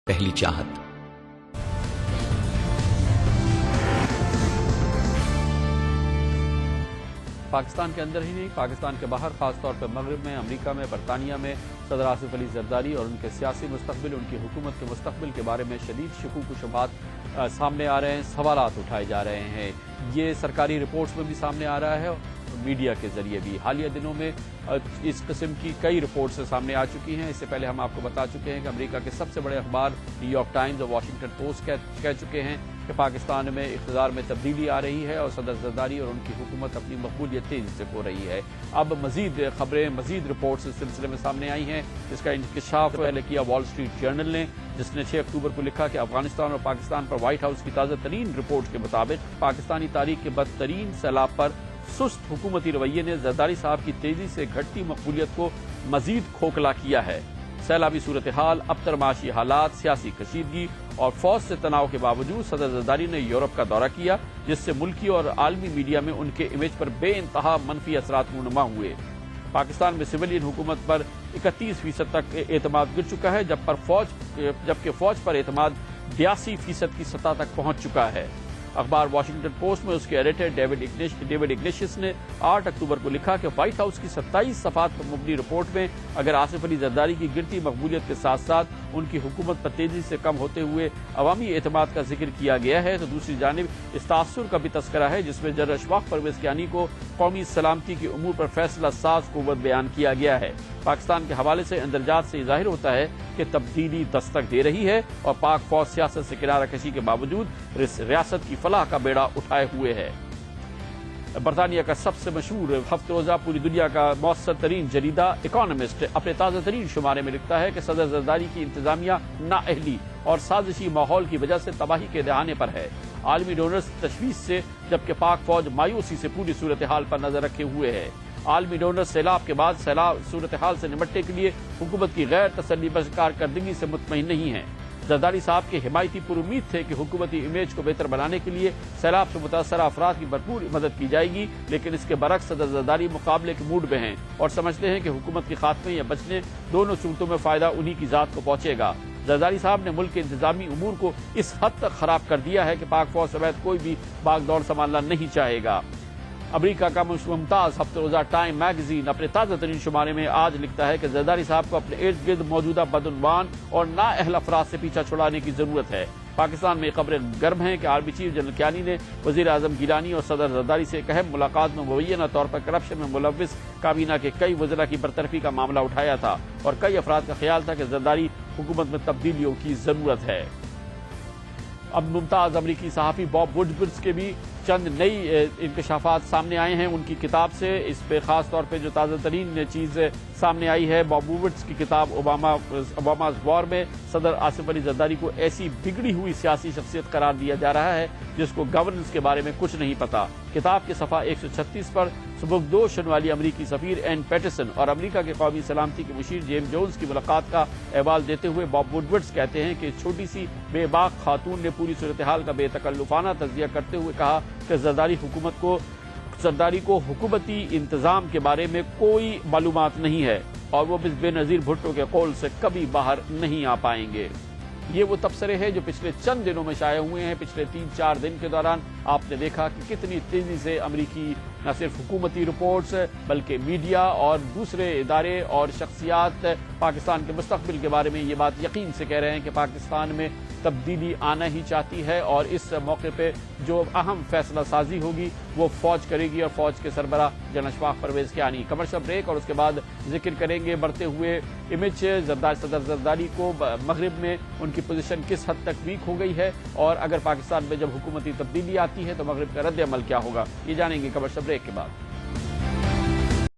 पहली चाहत। पाकिस्तान के अंदर ही नहीं, पाकिस्तान के बाहर, खासतौर पर मगरब में, अमेरिका में, बरतानिया में सदर आसिफ अली जरदारी और उनके सियासी मुस्तकबिल, उनकी हुकूमत के मुस्तकबिल के बारे में शदीद शकूक व शुबहात सामने आ रहे हैं, सवालात उठाए जा रहे हैं। ये सरकारी रिपोर्ट्स में भी सामने आ रहा है और मीडिया के जरिए भी। हालिया दिनों में इस किस्म की कई रिपोर्ट्स सामने आ चुकी हैं। इससे पहले हम आपको बता चुके हैं कि अमेरिका के सबसे बड़े अखबार न्यूयॉर्क टाइम्स और वाशिंगटन पोस्ट कह चुके हैं कि पाकिस्तान में इक़्तिदार में तब्दीली आ रही है और सदर जरदारी और उनकी हुकूमत अपनी मकबूलियत तेजी से हो रही है। अब मजीद खबरें, मजीद रिपोर्ट्स इस सिलसिले में सामने आई हैं, जिसका इंकशाफ पहले किया वॉल स्ट्रीट जर्नल ने, जिसने 6 अक्टूबर को लिखा कि अफगानिस्तान और पाकिस्तान पर व्हाइट हाउस की ताज़ा तरीन रिपोर्ट के मुताबिक पाकिस्तानी तारीख के बदतरीन सैलाब पर सुस्त हुकूमती रवैये ने जरदारी साहब की तेजी से घटती मकबूलियत को मजीद खोखला किया है। सैलाबी सूरत हाल, अबतर माशी हालात, सियासी कशीदगी और फौज से तनाव के बावजूद सदर जरदारी ने यूरोप का दौरा किया, जिससे मुल्की और आलमी मीडिया में उनके इमेज पर बेइंतहा मनफी असरात रूनुमा हुए। पाकिस्तान में सिविलियन हुकूमत पर 31% तक एतमाद गिर चुका है, जबकि फौज पर एतमाद 82% की सतह तक पहुंच चुका है। अखबार वाशिंगटन पोस्ट में उसके एडिटर डेविड इग्निशियस ने 8 अक्टूबर को लिखा कि व्हाइट हाउस की 27 सफ़ात पर मुबनी रिपोर्ट में अगर आसिफ अली जरदारी की गिरती मकबूलियत के साथ साथ उनकी हुकूमत पर तेजी से कम होते हुए अवामी एतमाद का जिक्र किया गया है, तो दूसरी जानिब इस तासुर का भी तस्करा है जिसमें जनरल अशफाक परवेज कियानी को कौमी सलामती की उमूर पर फैसला साज कुव्वत बयान किया गया है। पाकिस्तान के हवाले से इंदरजात से जाहिर होता है कि तब्दीली दस्तक दे रही है और पाक फौज सियासत से किनारा कशी के बावजूद रियासत की फलाह का बेड़ा उठाए हुए है। बरतानिया का सबसे मशहूर हफ्ते रोजा पूरी दुनिया का मौसर तरीन जरीदा इकोनॉमिस्ट अपने ताज़ा तरीन शुमारे में लिखता है कि सदर जरदारी की इंतजामिया नाअहली और साजिशी माहौल की वजह से तबाही के दहाने पर है। आलमी डोनर्स तशवीश से, जबकि पाक फौज मायूसी से पूरी सूरत हाल पर नजर रखे हुए है। आलमी डोनर सैलाब के बाद सैलाब सूरत हाल से निपटने के लिए हुकूमत की गैर तसल्ली बख्श कारकर्दगी से मुतमईन नहीं है। जरदारी साहब के हिमायती पुरुमीद थे कि हुकूमती इमेज को बेहतर बनाने के लिए सैलाब से मुतासर अफराद की भरपूर मदद की जाएगी, लेकिन इसके बरक्स सदर जरदारी मुकाबले के मूड में हैं और समझते हैं कि हुकूमत के खात्मे या बचने दोनों सूरतों में फायदा उन्हीं की जात को पहुंचेगा। जरदारी साहब ने मुल्क के इंतजामी उमूर को इस हद तक खराब कर दिया है कि पाक फौज समेत कोई भी बागदौड़ संभालना नहीं चाहेगा। अमेरिका का मुमताज हफ्ते रोजा टाइम मैगजीन अपने ताज़ा तरीन शुमारे में आज लिखता है कि जरदारी साहब को अपने इर्द गिर्द मौजूदा बदउनवान और नाअहल अफराद से पीछा छुड़ाने की जरूरत है। पाकिस्तान में खबरें गर्म हैं कि आर्मी चीफ जनरल कियानी ने वजीर आजम गिलानी और सदर जरदारी से एक अहम मुलाकात में मुबैना तौर पर करप्शन में मुलव्विस काबीना के कई वज़रा की बरतरफी का मामला उठाया था और कई अफराद का ख्याल था कि जरदारी हुकूमत में तब्दीलियों की जरूरत है। अब मुमताज अमरीकी सहाफ़ी बॉब वुड्स के भी चंद नई इंकशाफात सामने आए हैं उनकी किताब से। इस पे खास तौर पे जो ताज़ा तरीन चीज़ सामने आई है, बॉब वुड्स की किताब ओबामा's वॉर में सदर आसिफ अली जरदारी को ऐसी बिगड़ी हुई सियासी शख्सियत करार दिया जा रहा है जिसको गवर्नेंस के बारे में कुछ नहीं पता। किताब के सफ़ा 136 पर सुबुकदोश होने वाली अमरीकी सफ़ीर एन पैटरसन और अमरीका के कौमी सलामती के मुशीर जेम्स जोन्स की मुलाकात का अहवाल देते हुए बॉब वुड्स कहते हैं कि छोटी सी बेबाक खातून ने पूरी सूरत हाल का बेतकल्लुफाना तज्जिया करते हुए कहा कि जरदारी को हुकूमती इंतजाम के बारे में कोई मालूमात नहीं है और वो बेनज़ीर भुट्टो के कौल से कभी बाहर नहीं आ पाएंगे। ये वो तबसरे हैं जो पिछले चंद दिनों में शाये हुए हैं। पिछले 3-4 दिन के दौरान आपने देखा कि कितनी तेजी से अमरीकी न सिर्फ हुकूमती रिपोर्ट्स बल्कि मीडिया और दूसरे इदारे और शख्सियात पाकिस्तान के मुस्तकबिल के बारे में ये बात यकीन से कह रहे हैं कि पाकिस्तान में तब्दीली आना ही चाहती है और इस मौके पे जो अहम फैसला साजी होगी वो फौज करेगी और फौज के सरबराह general Ashfaq Parvez Kayani. Commercial break और उसके बाद जिक्र करेंगे बढ़ते हुए इमेज सदर जरदारी को मगरिब में उनकी पोजीशन किस हद तक वीक हो गई है और अगर पाकिस्तान में जब हुकूमती तब्दीली आती है तो मगरिब का रद्द अमल क्या होगा, ये जानेंगे कमर्शियल ब्रेक के बाद।